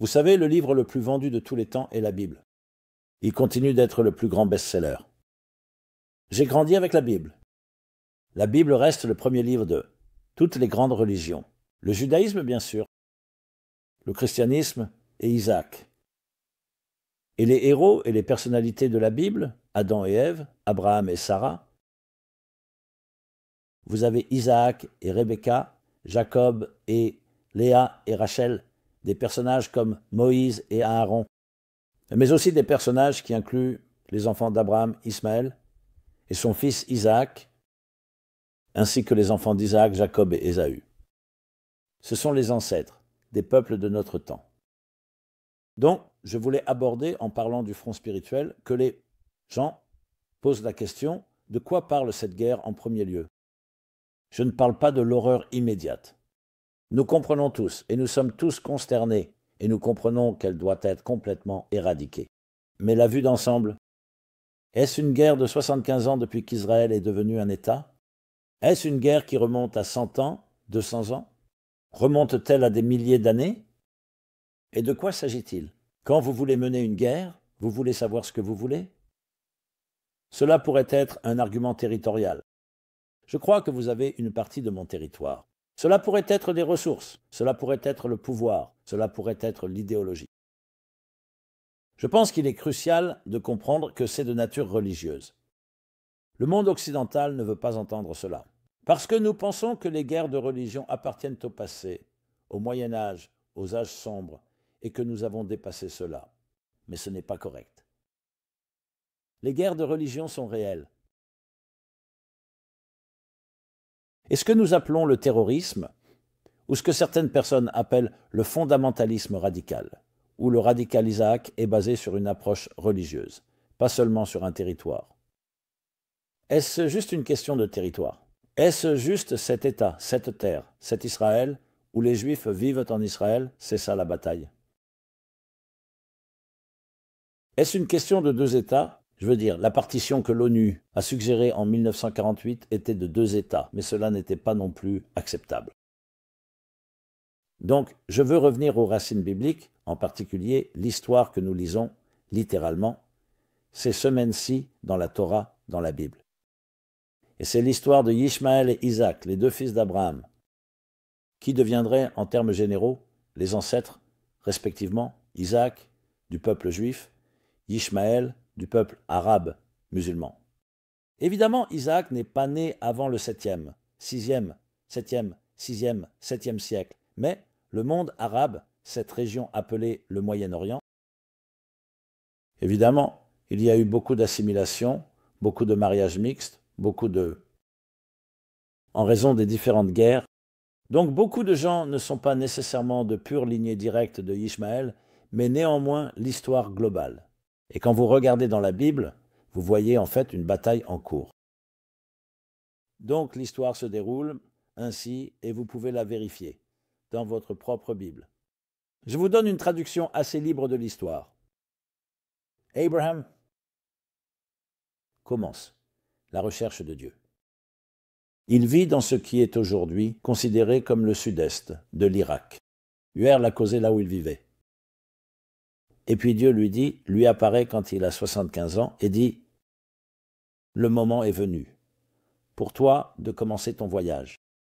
Vous savez, le livre le plus vendu de tous les temps est la Bible. Il continue d'être le plus grand best-seller. J'ai grandi avec la Bible. La Bible reste le premier livre de toutes les grandes religions. Le judaïsme, bien sûr, le christianisme et Isaac. Et les héros et les personnalités de la Bible, Adam et Ève, Abraham et Sarah. Vous avez Isaac et Rebecca, Jacob et Léa et Rachel, des personnages comme Moïse et Aaron, mais aussi des personnages qui incluent les enfants d'Abraham, Ismaël, et son fils Isaac, ainsi que les enfants d'Isaac, Jacob et Ésaü. Ce sont les ancêtres des peuples de notre temps. Donc, je voulais aborder, en parlant du front spirituel, que les gens posent la question de quoi parle cette guerre en premier lieu. Je ne parle pas de l'horreur immédiate. Nous comprenons tous, et nous sommes tous consternés, et nous comprenons qu'elle doit être complètement éradiquée. Mais la vue d'ensemble, est-ce une guerre de 75 ans depuis qu'Israël est devenu un État? Est-ce une guerre qui remonte à 100 ans, 200 ans? Remonte-t-elle à des milliers d'années? Et de quoi s'agit-il? Quand vous voulez mener une guerre, vous voulez savoir ce que vous voulez? Cela pourrait être un argument territorial. Je crois que vous avez une partie de mon territoire. Cela pourrait être des ressources, cela pourrait être le pouvoir, cela pourrait être l'idéologie. Je pense qu'il est crucial de comprendre que c'est de nature religieuse. Le monde occidental ne veut pas entendre cela, parce que nous pensons que les guerres de religion appartiennent au passé, au Moyen Âge, aux âges sombres, et que nous avons dépassé cela. Mais ce n'est pas correct. Les guerres de religion sont réelles. Et ce que nous appelons le terrorisme, ou ce que certaines personnes appellent le fondamentalisme radical, où le radical Isaac est basé sur une approche religieuse, pas seulement sur un territoire. Est-ce juste une question de territoire? Est-ce juste cet État, cette terre, cet Israël, où les Juifs vivent en Israël? C'est ça la bataille. Est-ce une question de deux États? Je veux dire, la partition que l'ONU a suggérée en 1948 était de deux États, mais cela n'était pas non plus acceptable. Donc, je veux revenir aux racines bibliques, en particulier l'histoire que nous lisons littéralement ces semaines-ci dans la Torah, dans la Bible. Et c'est l'histoire de Ishmaël et Isaac, les deux fils d'Abraham, qui deviendraient, en termes généraux, les ancêtres, respectivement, Isaac, du peuple juif, Ishmaël, du peuple arabe musulman. Évidemment, Isaac n'est pas né avant le 7e, 6e, 7e, 6e, 7e siècle, mais le monde arabe, cette région appelée le Moyen-Orient, évidemment, il y a eu beaucoup d'assimilation, beaucoup de mariages mixtes, en raison des différentes guerres. Donc beaucoup de gens ne sont pas nécessairement de pure lignée directe de Ishmaël, mais néanmoins l'histoire globale. Et quand vous regardez dans la Bible, vous voyez en fait une bataille en cours. Donc l'histoire se déroule ainsi et vous pouvez la vérifier dans votre propre Bible. Je vous donne une traduction assez libre de l'histoire. Abraham commence la recherche de Dieu. Il vit dans ce qui est aujourd'hui considéré comme le sud-est de l'Irak. Huer l'a causé là où il vivait. Et puis Dieu lui apparaît quand il a 75 ans et dit « Le moment est venu pour toi de commencer ton voyage. »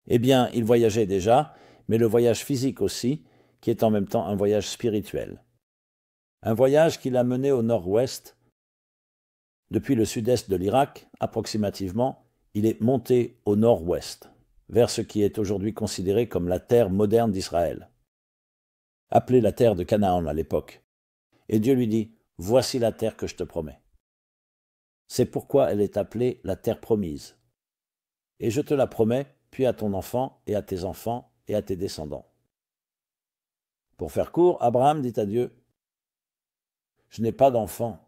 Eh bien, il voyageait déjà, mais le voyage physique aussi, qui est en même temps un voyage spirituel. Un voyage qui l'a mené au nord-ouest. Depuis le sud-est de l'Irak, approximativement, il est monté au nord-ouest, vers ce qui est aujourd'hui considéré comme la terre moderne d'Israël, appelée la terre de Canaan à l'époque. Et Dieu lui dit, « Voici la terre que je te promets. » C'est pourquoi elle est appelée la terre promise. Et je te la promets, puis à ton enfant, et à tes enfants, et à tes descendants. Pour faire court, Abraham dit à Dieu, « Je n'ai pas d'enfant.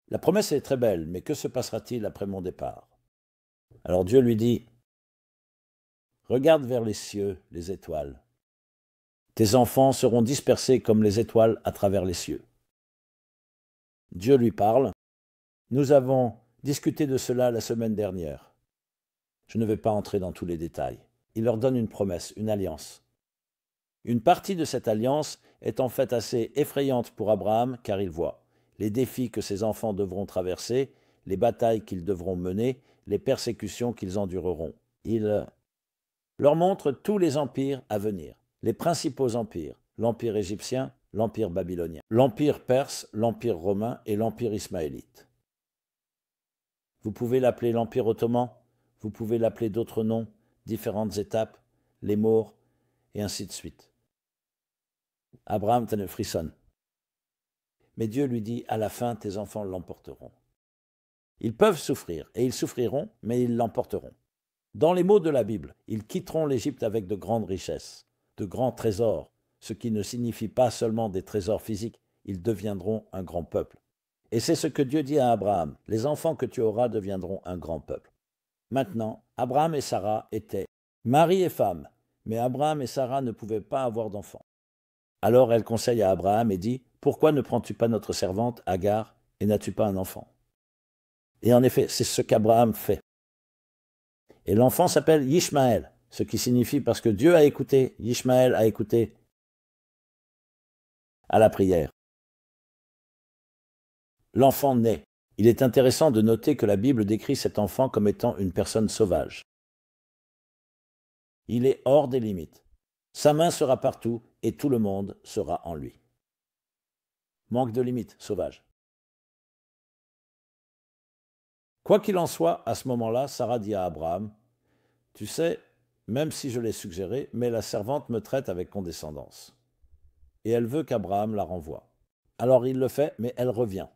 La promesse est très belle, mais que se passera-t-il après mon départ? » Alors Dieu lui dit, « Regarde vers les cieux, les étoiles. Tes enfants seront dispersés comme les étoiles à travers les cieux. » Dieu lui parle. Nous avons discuté de cela la semaine dernière. Je ne vais pas entrer dans tous les détails. Il leur donne une promesse, une alliance. Une partie de cette alliance est en fait assez effrayante pour Abraham car il voit les défis que ses enfants devront traverser, les batailles qu'ils devront mener, les persécutions qu'ils endureront. Il leur montre tous les empires à venir, les principaux empires, l'empire égyptien, l'empire babylonien, l'empire perse, l'empire romain et l'empire ismaélite. Vous pouvez l'appeler l'empire ottoman, vous pouvez l'appeler d'autres noms, différentes étapes, les Maures, et ainsi de suite. Abraham frissonne. Mais Dieu lui dit, à la fin, tes enfants l'emporteront. Ils peuvent souffrir, et ils souffriront, mais ils l'emporteront. Dans les mots de la Bible, ils quitteront l'Égypte avec de grandes richesses, de grands trésors, ce qui ne signifie pas seulement des trésors physiques, ils deviendront un grand peuple. Et c'est ce que Dieu dit à Abraham, les enfants que tu auras deviendront un grand peuple. Maintenant, Abraham et Sarah étaient mari et femme, mais Abraham et Sarah ne pouvaient pas avoir d'enfants. Alors elle conseille à Abraham et dit, « Pourquoi ne prends-tu pas notre servante, Agar, et n'as-tu pas un enfant ?» Et en effet, c'est ce qu'Abraham fait. Et l'enfant s'appelle Ishmaël, ce qui signifie parce que Dieu a écouté, Ishmaël a écouté à la prière. L'enfant naît. Il est intéressant de noter que la Bible décrit cet enfant comme étant une personne sauvage. Il est hors des limites. Sa main sera partout et tout le monde sera en lui. Manque de limites, sauvage. Quoi qu'il en soit, à ce moment-là, Sarah dit à Abraham, « Tu sais, même si je l'ai suggéré, mais la servante me traite avec condescendance. » Et elle veut qu'Abraham la renvoie. Alors il le fait, mais elle revient.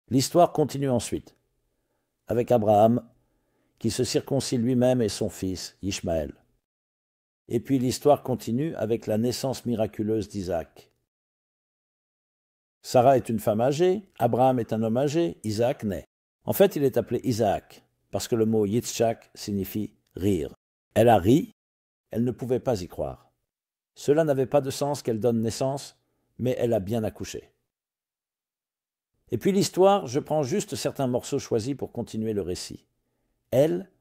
L'histoire continue ensuite, avec Abraham, qui se circoncie lui-même et son fils, Ishmaël. Et puis l'histoire continue avec la naissance miraculeuse d'Isaac. Sarah est une femme âgée, Abraham est un homme âgé, Isaac naît. En fait, il est appelé Isaac, parce que le mot Yitzhak signifie rire. Elle a ri, elle ne pouvait pas y croire. Cela n'avait pas de sens qu'elle donne naissance, mais elle a bien accouché. Et puis l'histoire, je prends juste certains morceaux choisis pour continuer le récit. Elle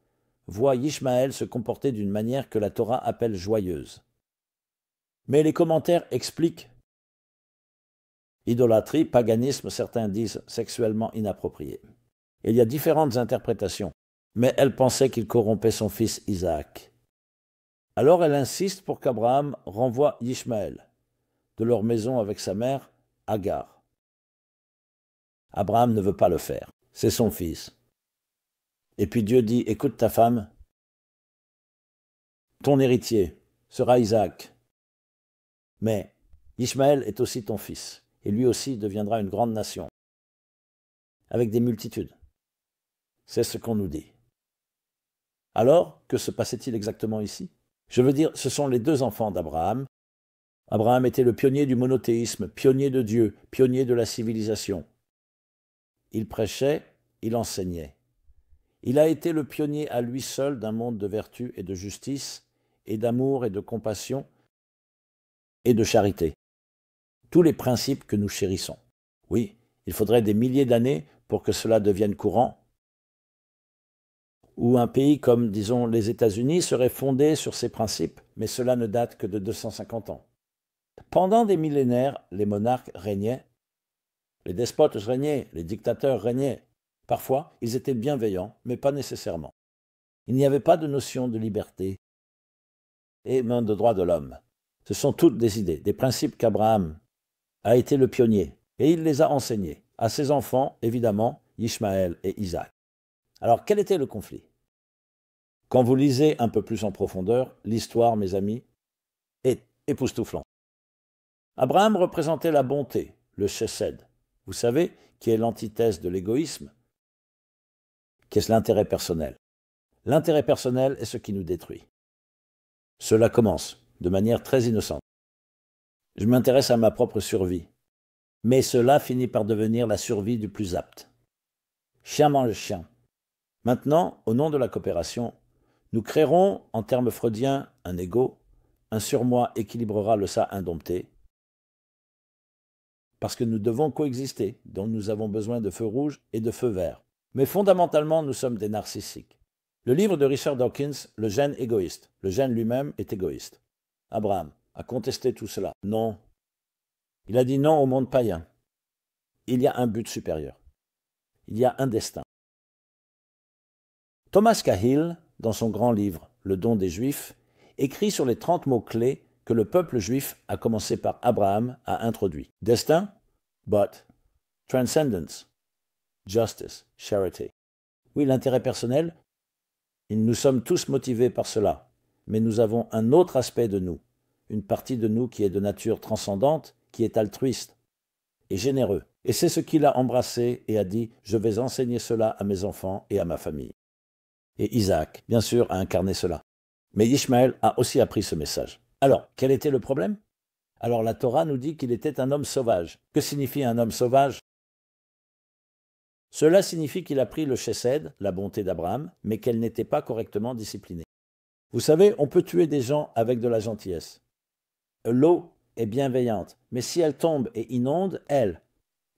voit Ishmaël se comporter d'une manière que la Torah appelle joyeuse. Mais les commentaires expliquent idolâtrie, paganisme, certains disent sexuellement inapproprié. Il y a différentes interprétations, mais elle pensait qu'il corrompait son fils Isaac. Alors elle insiste pour qu'Abraham renvoie Ishmaël de leur maison avec sa mère, Agar. Abraham ne veut pas le faire, c'est son fils. Et puis Dieu dit, écoute ta femme, ton héritier sera Isaac, mais Ishmaël est aussi ton fils, et lui aussi deviendra une grande nation, avec des multitudes. C'est ce qu'on nous dit. Alors, que se passait-il exactement ici? Je veux dire, ce sont les deux enfants d'Abraham. Abraham était le pionnier du monothéisme, pionnier de Dieu, pionnier de la civilisation. Il prêchait, il enseignait. Il a été le pionnier à lui seul d'un monde de vertu et de justice, et d'amour et de compassion, et de charité. Tous les principes que nous chérissons. Oui, il faudrait des milliers d'années pour que cela devienne courant, où un pays comme, disons, les États-Unis serait fondé sur ces principes, mais cela ne date que de 250 ans. Pendant des millénaires, les monarques régnaient, les despotes régnaient, les dictateurs régnaient. Parfois, ils étaient bienveillants, mais pas nécessairement. Il n'y avait pas de notion de liberté et même de droits de l'homme. Ce sont toutes des idées, des principes qu'Abraham a été le pionnier, et il les a enseignés à ses enfants, évidemment, Ishmaël et Isaac. Alors, quel était le conflit? Quand vous lisez un peu plus en profondeur, l'histoire, mes amis, est époustouflante. Abraham représentait la bonté, le chesed, vous savez, qui est l'antithèse de l'égoïsme, qui est l'intérêt personnel. L'intérêt personnel est ce qui nous détruit. Cela commence de manière très innocente. Je m'intéresse à ma propre survie, mais cela finit par devenir la survie du plus apte. Chien mange chien. Maintenant, au nom de la coopération, nous créerons, en termes freudiens, un ego, un surmoi équilibrera le ça indompté, parce que nous devons coexister, donc nous avons besoin de feux rouges et de feux verts. Mais fondamentalement, nous sommes des narcissiques. Le livre de Richard Dawkins, Le gène égoïste. Le gène lui-même est égoïste. Abraham a contesté tout cela. Non. Il a dit non au monde païen. Il y a un but supérieur. Il y a un destin. Thomas Cahill, dans son grand livre « Le don des Juifs », écrit sur les 30 mots-clés que le peuple juif, à commencer par Abraham, a introduits. Destin, but, transcendence, justice, charity. Oui, l'intérêt personnel, nous sommes tous motivés par cela, mais nous avons un autre aspect de nous, une partie de nous qui est de nature transcendante, qui est altruiste et généreux. Et c'est ce qu'il a embrassé et a dit « Je vais enseigner cela à mes enfants et à ma famille ». Et Isaac, bien sûr, a incarné cela. Mais Ishmaël a aussi appris ce message. Alors, quel était le problème? Alors la Torah nous dit qu'il était un homme sauvage. Que signifie un homme sauvage? Cela signifie qu'il a pris le chesed, la bonté d'Abraham, mais qu'elle n'était pas correctement disciplinée. Vous savez, on peut tuer des gens avec de la gentillesse. L'eau est bienveillante, mais si elle tombe et inonde, elle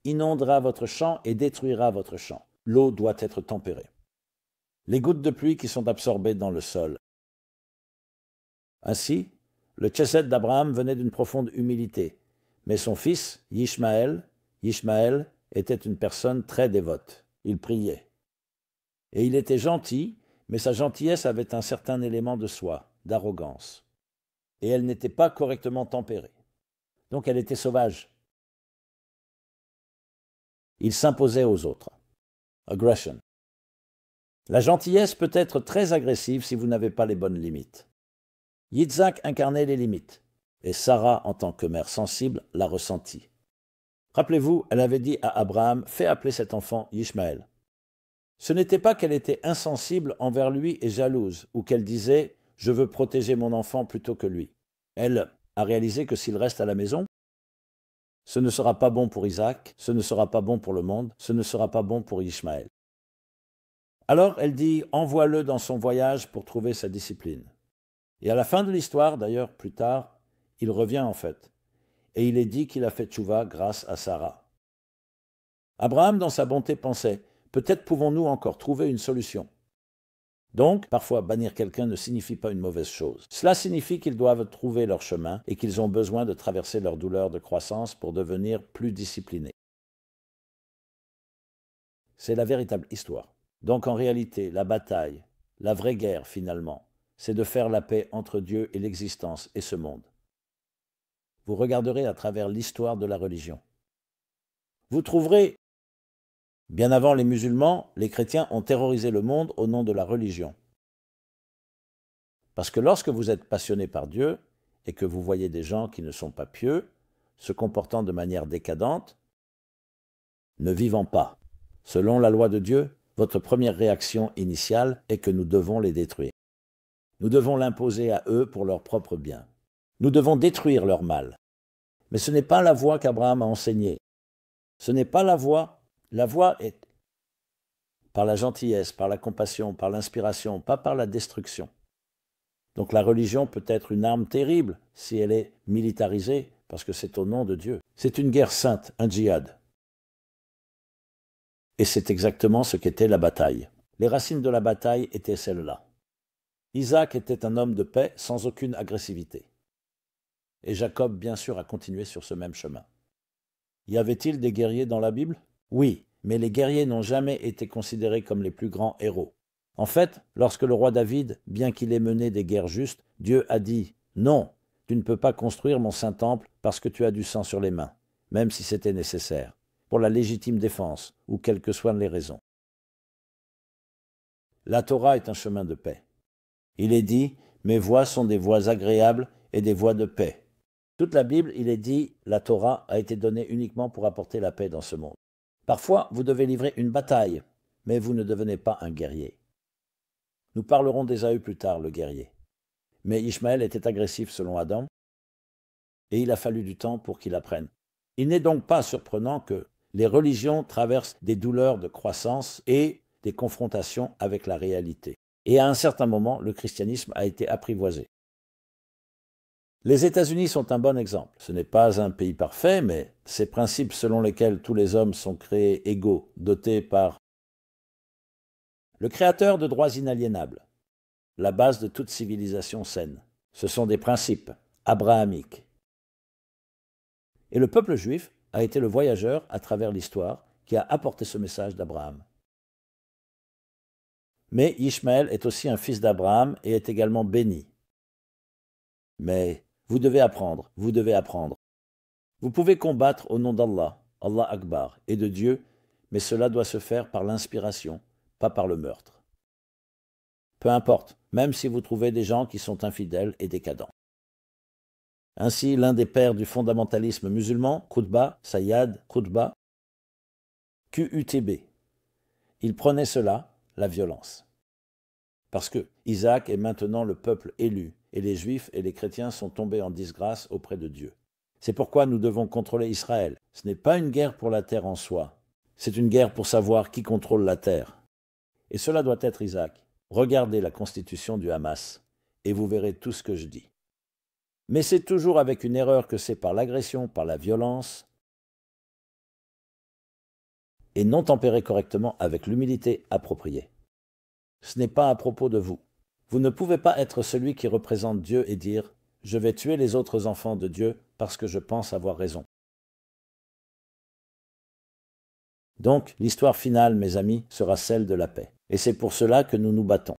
inondera votre champ et détruira votre champ. L'eau doit être tempérée. Les gouttes de pluie qui sont absorbées dans le sol. Ainsi, le chesed d'Abraham venait d'une profonde humilité, mais son fils, Ishmaël, était une personne très dévote. Il priait. Et il était gentil, mais sa gentillesse avait un certain élément de soi, d'arrogance. Et elle n'était pas correctement tempérée. Donc elle était sauvage. Il s'imposait aux autres. Aggression. La gentillesse peut être très agressive si vous n'avez pas les bonnes limites. Yitzhak incarnait les limites, et Sarah, en tant que mère sensible, l'a ressenti. Rappelez-vous, elle avait dit à Abraham « Fais appeler cet enfant Ishmaël ». Ce n'était pas qu'elle était insensible envers lui et jalouse, ou qu'elle disait « Je veux protéger mon enfant plutôt que lui ». Elle a réalisé que s'il reste à la maison, ce ne sera pas bon pour Isaac, ce ne sera pas bon pour le monde, ce ne sera pas bon pour Ishmaël. Alors elle dit « Envoie-le dans son voyage pour trouver sa discipline ». Et à la fin de l'histoire, d'ailleurs plus tard, il revient en fait. Et il est dit qu'il a fait tchouva grâce à Sarah. Abraham, dans sa bonté, pensait « Peut-être pouvons-nous encore trouver une solution ». Donc, parfois, bannir quelqu'un ne signifie pas une mauvaise chose. Cela signifie qu'ils doivent trouver leur chemin et qu'ils ont besoin de traverser leur douleur de croissance pour devenir plus disciplinés. C'est la véritable histoire. Donc en réalité, la bataille, la vraie guerre finalement, c'est de faire la paix entre Dieu et l'existence et ce monde. Vous regarderez à travers l'histoire de la religion. Vous trouverez, bien avant les musulmans, les chrétiens ont terrorisé le monde au nom de la religion. Parce que lorsque vous êtes passionné par Dieu et que vous voyez des gens qui ne sont pas pieux, se comportant de manière décadente, ne vivant pas, selon la loi de Dieu, votre première réaction initiale est que nous devons les détruire. Nous devons l'imposer à eux pour leur propre bien. Nous devons détruire leur mal. Mais ce n'est pas la voie qu'Abraham a enseignée. Ce n'est pas la voie. La voie est par la gentillesse, par la compassion, par l'inspiration, pas par la destruction. Donc la religion peut être une arme terrible si elle est militarisée, parce que c'est au nom de Dieu. C'est une guerre sainte, un djihad. Et c'est exactement ce qu'était la bataille. Les racines de la bataille étaient celles-là. Isaac était un homme de paix sans aucune agressivité. Et Jacob, bien sûr, a continué sur ce même chemin. Y avait-il des guerriers dans la Bible? Oui, mais les guerriers n'ont jamais été considérés comme les plus grands héros. En fait, lorsque le roi David, bien qu'il ait mené des guerres justes, Dieu a dit « Non, tu ne peux pas construire mon saint temple parce que tu as du sang sur les mains, même si c'était nécessaire, pour la légitime défense, ou quelles que soient les raisons. » La Torah est un chemin de paix. Il est dit « Mes voies sont des voies agréables et des voies de paix ». Toute la Bible, il est dit « La Torah a été donnée uniquement pour apporter la paix dans ce monde ». Parfois, vous devez livrer une bataille, mais vous ne devenez pas un guerrier. Nous parlerons d'Ésaü plus tard, le guerrier. Mais Ishmaël était agressif selon Adam, et il a fallu du temps pour qu'il apprenne. Il n'est donc pas surprenant que les religions traversent des douleurs de croissance et des confrontations avec la réalité. Et à un certain moment, le christianisme a été apprivoisé. Les États-Unis sont un bon exemple. Ce n'est pas un pays parfait, mais ces principes selon lesquels tous les hommes sont créés égaux, dotés par le créateur de droits inaliénables, la base de toute civilisation saine. Ce sont des principes. abrahamique. Et le peuple juif a été le voyageur à travers l'histoire qui a apporté ce message d'Abraham. Mais Ishmaël est aussi un fils d'Abraham et est également béni. Mais vous devez apprendre, vous devez apprendre. Vous pouvez combattre au nom d'Allah, Allah Akbar, et de Dieu, mais cela doit se faire par l'inspiration, pas par le meurtre. Peu importe, même si vous trouvez des gens qui sont infidèles et décadents. Ainsi, l'un des pères du fondamentalisme musulman, Qutba, Sayyad Qutba, QUTB, il prenait cela, la violence. Parce que Isaac est maintenant le peuple élu, et les Juifs et les chrétiens sont tombés en disgrâce auprès de Dieu. C'est pourquoi nous devons contrôler Israël. Ce n'est pas une guerre pour la terre en soi, c'est une guerre pour savoir qui contrôle la terre. Et cela doit être Isaac. Regardez la constitution du Hamas, et vous verrez tout ce que je dis. Mais c'est toujours avec une erreur que c'est par l'agression, par la violence, et non tempéré correctement avec l'humilité appropriée. Ce n'est pas à propos de vous. Vous ne pouvez pas être celui qui représente Dieu et dire « Je vais tuer les autres enfants de Dieu parce que je pense avoir raison ». Donc, l'histoire finale, mes amis, sera celle de la paix. Et c'est pour cela que nous nous battons.